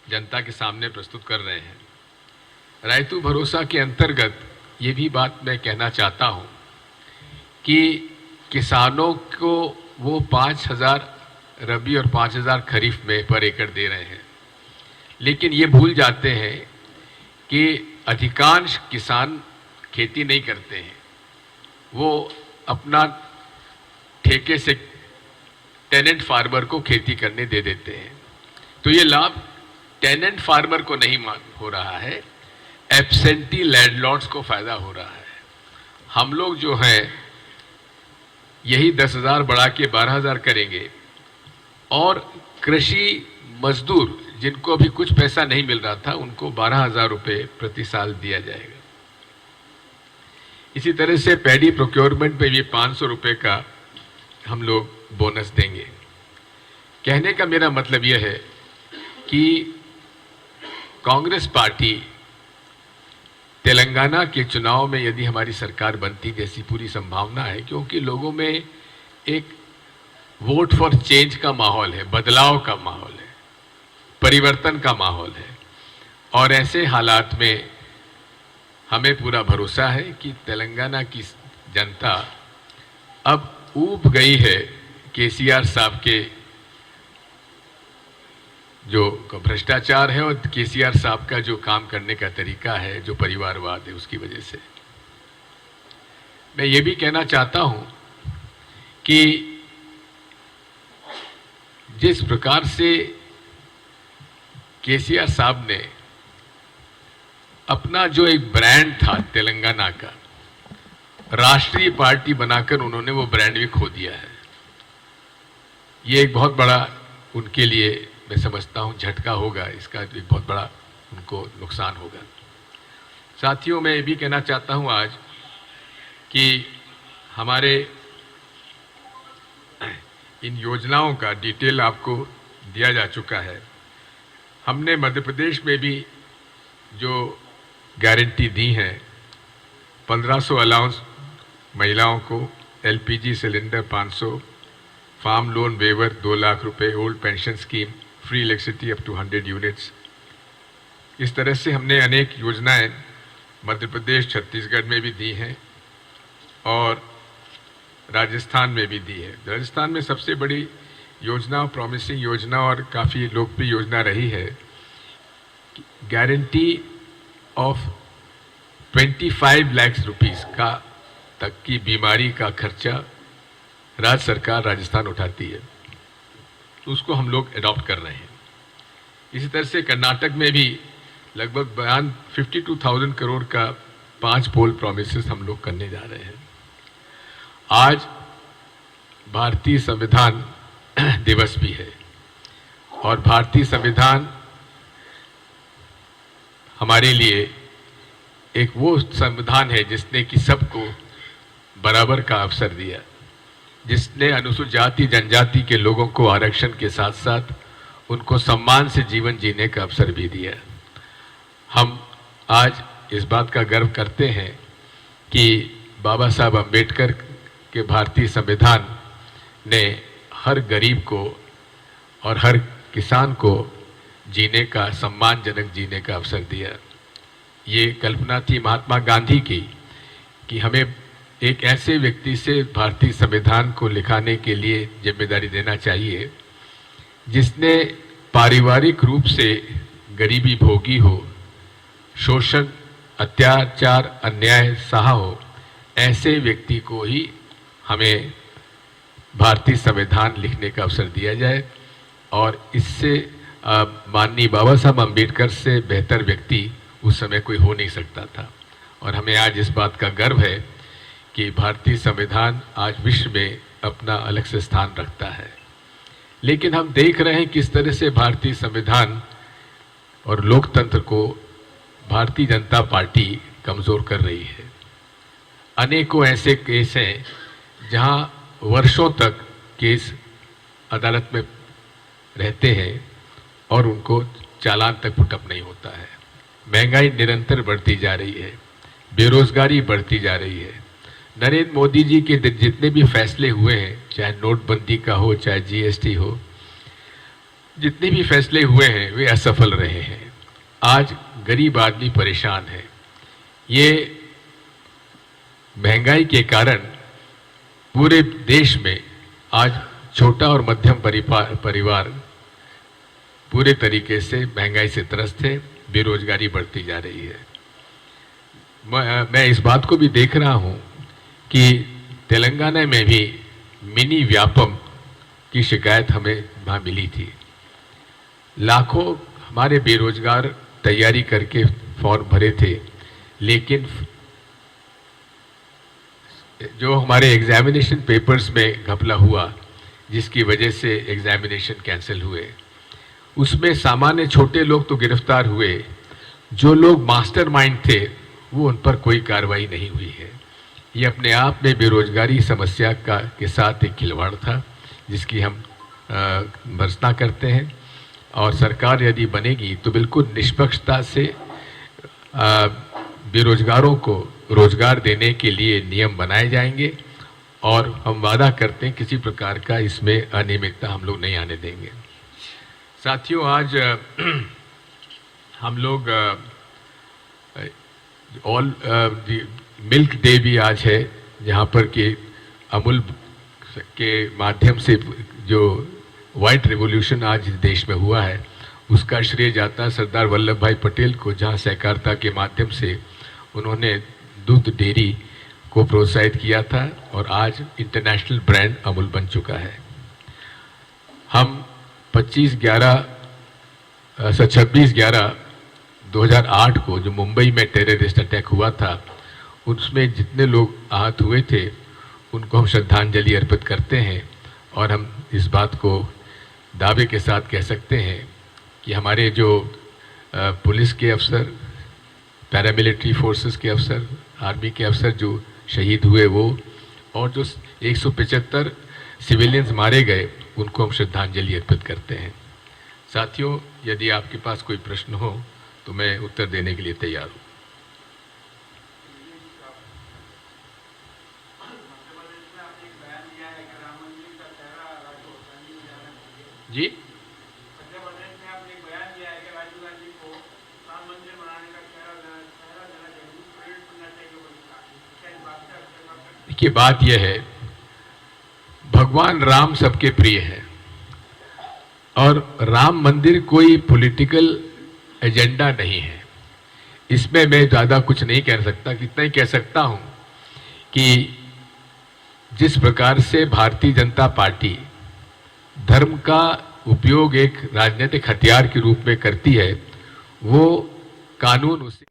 जनता के सामने प्रस्तुत कर रहे हैं। रायतू भरोसा के अंतर्गत ये भी बात मैं कहना चाहता हूँ कि किसानों को वो 5,000 रबी और 5,000 खरीफ में पर एकड़ दे रहे हैं, लेकिन ये भूल जाते हैं कि अधिकांश किसान खेती नहीं करते हैं। वो अपना ठेके से टेनेंट फार्मर को खेती करने दे देते हैं। तो ये लाभ टेनेंट फार्मर को नहीं हो रहा है, एब्सेंटी लैंडलॉर्ड्स को फायदा हो रहा है। हम लोग जो हैं यही 10,000 बढ़ा के 12,000 करेंगे और कृषि मजदूर जिनको अभी कुछ पैसा नहीं मिल रहा था उनको 12,000 रुपये प्रति साल दिया जाएगा। इसी तरह से पैडी प्रोक्योरमेंट पे भी 500 रुपये का हम लोग बोनस देंगे। कहने का मेरा मतलब यह है कि कांग्रेस पार्टी तेलंगाना के चुनाव में यदि हमारी सरकार बनती जैसी पूरी संभावना है, क्योंकि लोगों में एक वोट फॉर चेंज का माहौल है, बदलाव का माहौल है, परिवर्तन का माहौल है। और ऐसे हालात में हमें पूरा भरोसा है कि तेलंगाना की जनता अब ऊब गई है केसीआर साहब के जो भ्रष्टाचार है और केसीआर साहब का जो काम करने का तरीका है, जो परिवारवाद है, उसकी वजह से। मैं ये भी कहना चाहता हूं कि जिस प्रकार से केसीआर साहब ने अपना जो एक ब्रांड था तेलंगाना का, राष्ट्रीय पार्टी बनाकर उन्होंने वो ब्रांड भी खो दिया है। ये एक बहुत बड़ा उनके लिए मैं समझता हूँ झटका होगा, इसका एक बहुत बड़ा उनको नुकसान होगा। साथियों, मैं ये भी कहना चाहता हूँ आज कि हमारे इन योजनाओं का डिटेल आपको दिया जा चुका है। हमने मध्य प्रदेश में भी जो गारंटी दी है, 1500 अलाउंस महिलाओं को, LPG cylinder 500, farm loan waiver 2 lakh रुपए, old pension scheme, free electricity up to 100 units. इस तरह से हमने अनेक योजनाएं मध्य प्रदेश, छत्तीसगढ़ में भी दी हैं और राजस्थान में भी दी है। राजस्थान में सबसे बड़ी योजना, प्रॉमिसिंग योजना और काफ़ी लोकप्रिय योजना रही है गारंटी ऑफ 25 लाख रुपीस का तक की बीमारी का खर्चा राज्य सरकार राजस्थान उठाती है, तो उसको हम लोग अडॉप्ट कर रहे हैं। इसी तरह से कर्नाटक में भी लगभग 52,000 करोड़ का 5 पोल प्रॉमिसेस हम लोग करने जा रहे हैं। आज भारतीय संविधान दिवस भी है और भारतीय संविधान हमारे लिए एक वो संविधान है जिसने कि सबको बराबर का अवसर दिया, जिसने अनुसूचित जाति जनजाति के लोगों को आरक्षण के साथ साथ उनको सम्मान से जीवन जीने का अवसर भी दिया। हम आज इस बात का गर्व करते हैं कि बाबा साहब अम्बेडकर के भारतीय संविधान ने हर गरीब को और हर किसान को जीने का, सम्मानजनक जीने का अवसर दिया। ये कल्पना थी महात्मा गांधी की कि हमें एक ऐसे व्यक्ति से भारतीय संविधान को लिखाने के लिए जिम्मेदारी देना चाहिए जिसने पारिवारिक रूप से गरीबी भोगी हो, शोषण, अत्याचार, अन्याय सहा हो। ऐसे व्यक्ति को ही हमें भारतीय संविधान लिखने का अवसर दिया जाए और इससे माननीय बाबा साहब अम्बेडकर से बेहतर व्यक्ति उस समय कोई हो नहीं सकता था। और हमें आज इस बात का गर्व है कि भारतीय संविधान आज विश्व में अपना अलग से स्थान रखता है। लेकिन हम देख रहे हैं किस तरह से भारतीय संविधान और लोकतंत्र को भारतीय जनता पार्टी कमज़ोर कर रही है। अनेकों ऐसे केस हैं जहां वर्षों तक केस अदालत में रहते हैं और उनको चालान तक पुटअप नहीं होता है। महंगाई निरंतर बढ़ती जा रही है, बेरोजगारी बढ़ती जा रही है। नरेंद्र मोदी जी के जितने भी फैसले हुए हैं, चाहे नोटबंदी का हो, चाहे जीएसटी हो, जितने भी फैसले हुए हैं वे असफल रहे हैं। आज गरीब आदमी परेशान है। ये महंगाई के कारण पूरे देश में आज छोटा और मध्यम परिवार पूरे तरीके से महंगाई से त्रस्त है, बेरोजगारी बढ़ती जा रही है। मैं इस बात को भी देख रहा हूं कि तेलंगाना में भी मिनी व्यापम की शिकायत हमें वहाँ मिली थी। लाखों हमारे बेरोजगार तैयारी करके फॉर्म भरे थे, लेकिन जो हमारे एग्जामिनेशन पेपर्स में घपला हुआ जिसकी वजह से एग्जामिनेशन कैंसिल हुए, उसमें सामान्य छोटे लोग तो गिरफ्तार हुए, जो लोग मास्टरमाइंड थे वो उन पर कोई कार्रवाई नहीं हुई है। ये अपने आप में बेरोजगारी समस्या के साथ एक खिलवाड़ था जिसकी हम भर्त्सना करते हैं। और सरकार यदि बनेगी तो बिल्कुल निष्पक्षता से बेरोजगारों को रोजगार देने के लिए नियम बनाए जाएंगे और हम वादा करते हैं किसी प्रकार का इसमें अनियमितता हम लोग नहीं आने देंगे। साथियों, आज हम लोग मिल्क डे भी आज है, जहाँ पर कि अमूल के माध्यम से जो वाइट रिवॉल्यूशन आज इस देश में हुआ है उसका श्रेय जाता है सरदार वल्लभ भाई पटेल को, जहाँ सहकारिता के माध्यम से उन्होंने दूध डेयरी को प्रोत्साहित किया था और आज इंटरनेशनल ब्रांड अमूल बन चुका है। हम 26/11/2008 को जो मुंबई में टेररिस्ट अटैक हुआ था, उसमें जितने लोग आहत हुए थे उनको हम श्रद्धांजलि अर्पित करते हैं और हम इस बात को दावे के साथ कह सकते हैं कि हमारे जो पुलिस के अफसर, पैरामिलिट्री फोर्सेस के अफसर, आर्मी के अफसर जो शहीद हुए वो, और जो 175 सिविलियंस मारे गए, उनको हम श्रद्धांजलि अर्पित करते हैं। साथियों, यदि आपके पास कोई प्रश्न हो तो मैं उत्तर देने के लिए तैयार हूँ। जी, देखिए, बात यह है, भगवान राम सबके प्रिय है और राम मंदिर कोई पॉलिटिकल एजेंडा नहीं है। इसमें मैं ज़्यादा कुछ नहीं कह सकता, इतना ही कह सकता हूं कि जिस प्रकार से भारतीय जनता पार्टी धर्म का उपयोग एक राजनीतिक हथियार के रूप में करती है, वो कानून उसे